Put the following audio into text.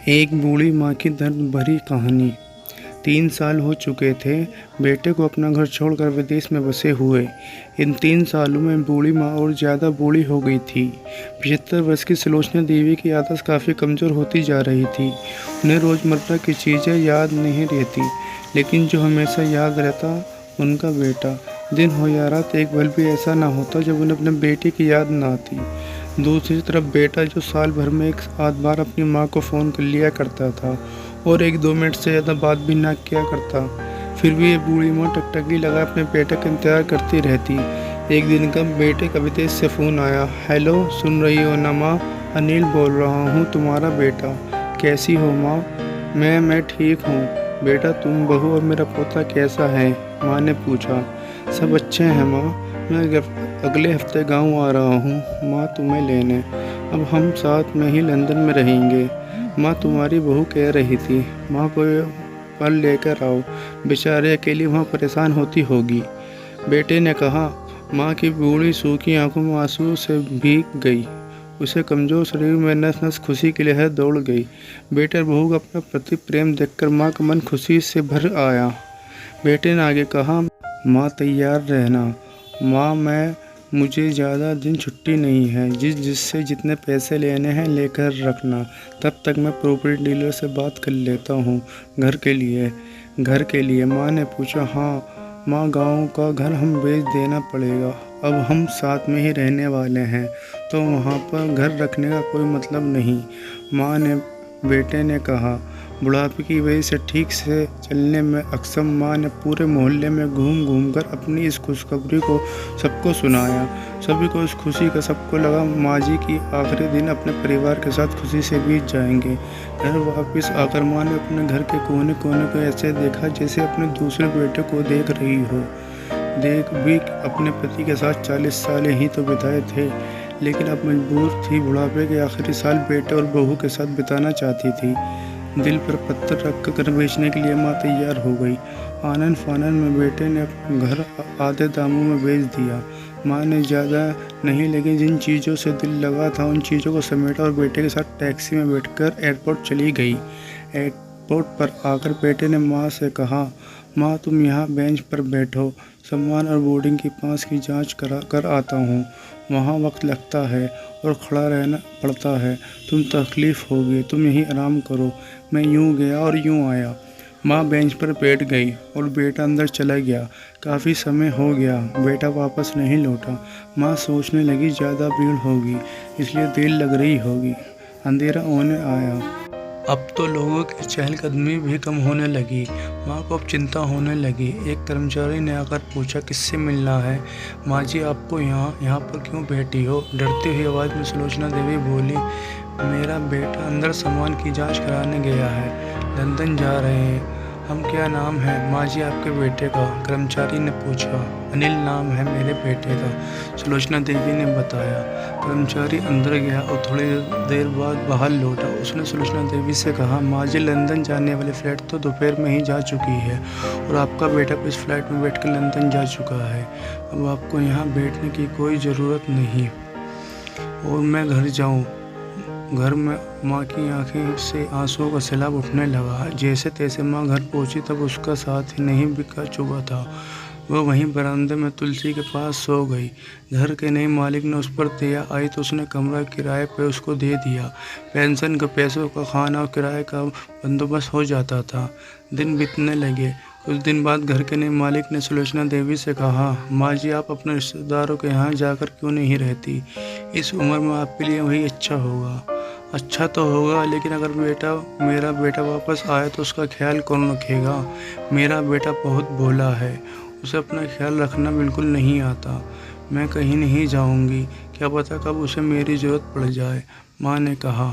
एक बूढ़ी माँ की दर्द भरी कहानी। 3 साल हो चुके थे बेटे को अपना घर छोड़कर विदेश में बसे हुए। इन 3 सालों में बूढ़ी माँ और ज़्यादा बूढ़ी हो गई थी। 75 वर्ष की सुलोचना देवी की आदत काफ़ी कमज़ोर होती जा रही थी। उन्हें रोज़मर्रा की चीज़ें याद नहीं रहती, लेकिन जो हमेशा याद रहता उनका बेटा। दिन हो या रात, एक पल भी ऐसा ना होता जब उन्हें अपने बेटे की याद ना आती। दूसरी तरफ बेटा, जो साल भर में एक आध बार अपनी माँ को फ़ोन कर लिया करता था और 1-2 मिनट से ज़्यादा बात भी ना किया करता, फिर भी ये बूढ़ी माँ टकटकी लगा अपने बेटे का इंतज़ार करती रहती। एक दिन का बेटे का विदेश से फ़ोन आया। हेलो, सुन रही हो ना माँ? अनिल बोल रहा हूँ, तुम्हारा बेटा। कैसी हो माँ? मैं ठीक हूँ बेटा। तुम, बहू और मेरा पोता कैसा है? माँ ने पूछा। सब अच्छे हैं माँ। मैं अगले हफ्ते गांव आ रहा हूँ माँ, तुम्हें लेने। अब हम साथ में ही लंदन में रहेंगे। माँ, तुम्हारी बहू कह रही थी माँ को पल लेकर आओ, बेचारे अकेली वहाँ परेशान होती होगी। बेटे ने कहा। माँ की बूढ़ी सूखी आंखों में आंसू से भीग गई। उसे कमज़ोर शरीर में नस नस खुशी की लहर दौड़ गई। बेटे और बहू का अपना प्रति प्रेम देखकर माँ का मन खुशी से भर आया। बेटे ने आगे कहा। माँ, तैयार रहना माँ, मुझे ज़्यादा दिन छुट्टी नहीं है। जिससे जितने पैसे लेने हैं लेकर रखना। तब तक मैं प्रॉपर्टी डीलर से बात कर लेता हूँ घर के लिए। माँ ने पूछा। हाँ माँ, गांव का घर हम बेच देना पड़ेगा। अब हम साथ में ही रहने वाले हैं, तो वहाँ पर घर रखने का कोई मतलब नहीं, माँ ने बेटे ने कहा। बुढ़ापे की वजह से ठीक से चलने में अक्षम माँ ने पूरे मोहल्ले में घूम घूम कर अपनी इस खुशखबरी को सबको सुनाया। सभी को इस खुशी का सबको लगा माँ जी की आखिरी दिन अपने परिवार के साथ खुशी से बीत जाएंगे। घर वापस आकर माँ ने अपने घर के कोने कोने को ऐसे देखा जैसे अपने दूसरे बेटे को देख रही हो। देख भी अपने पति के साथ 40 साल ही तो बिताए थे, लेकिन अब मजबूर थी बुढ़ापे के आखिरी साल बेटे और बहू के साथ बिताना चाहती थी। दिल पर पत्थर रख कर बेचने के लिए माँ तैयार हो गई। आनन फानन में बेटे ने घर आधे दामों में बेच दिया। माँ ने ज़्यादा नहीं, लेकिन जिन चीज़ों से दिल लगा था उन चीज़ों को समेटा और बेटे के साथ टैक्सी में बैठकर एयरपोर्ट चली गई। एयरपोर्ट पर आकर बेटे ने माँ से कहा। माँ, तुम यहाँ बेंच पर बैठो, सामान और बोर्डिंग की पास की जांच करा कर आता हूँ। वहाँ वक्त लगता है और खड़ा रहना पड़ता है। तुम तकलीफ़ होगी, तुम यहीं आराम करो। मैं यूँ गया और यूँ आया। माँ बेंच पर बैठ गई और बेटा अंदर चला गया। काफ़ी समय हो गया, बेटा वापस नहीं लौटा। माँ सोचने लगी ज़्यादा भीड़ होगी, इसलिए देर लग रही होगी। अंधेरा होने आया। अब तो लोगों की चहलकदमी भी कम होने लगी। माँ को अब चिंता होने लगी। एक कर्मचारी ने आकर पूछा, किससे मिलना है? माँ जी, आपको यहाँ पर क्यों बैठी हो? डरती हुई आवाज़ में सुलोचना देवी बोली। मेरा बेटा अंदर सामान की जांच कराने गया है, लंदन जा रहे हैं। हम, क्या नाम है माँ जी आपके बेटे का? कर्मचारी ने पूछा। अनिल नाम है मेरे बेटे का, सुलोचना देवी ने बताया। कर्मचारी अंदर गया और थोड़ी देर बाद बाहर लौटा। उसने सुलोचना देवी से कहा। माँ जी, लंदन जाने वाली फ़्लाइट तो दोपहर में ही जा चुकी है और आपका बेटा भी इस फ्लाइट में बैठकर लंदन जा चुका है। अब आपको यहाँ बैठने की कोई ज़रूरत नहीं और मैं घर जाऊँ। घर में माँ की आंखें से आंसुओं का सैलाब उठने लगा। जैसे तैसे माँ घर पहुँची तब उसका साथ ही नहीं बिका चुका था। वह वहीं बरामदे में तुलसी के पास सो गई। घर के नए मालिक ने उस पर दया आई तो उसने कमरा किराए पर उसको दे दिया। पेंशन के पैसों का, खाना और किराए का बंदोबस्त हो जाता था। दिन बीतने लगे। कुछ दिन बाद घर के नए मालिक ने सुलोचना देवी से कहा। माँ जी, आप अपने रिश्तेदारों के यहाँ जाकर क्यों नहीं रहती? इस उम्र में आपके लिए वही अच्छा होगा। अच्छा तो होगा, लेकिन अगर मेरा बेटा वापस आए तो उसका ख्याल कौन रखेगा? मेरा बेटा बहुत भोला है, उसे अपना ख्याल रखना बिल्कुल नहीं आता। मैं कहीं नहीं जाऊंगी, क्या पता कब उसे मेरी ज़रूरत पड़ जाए, माँ ने कहा।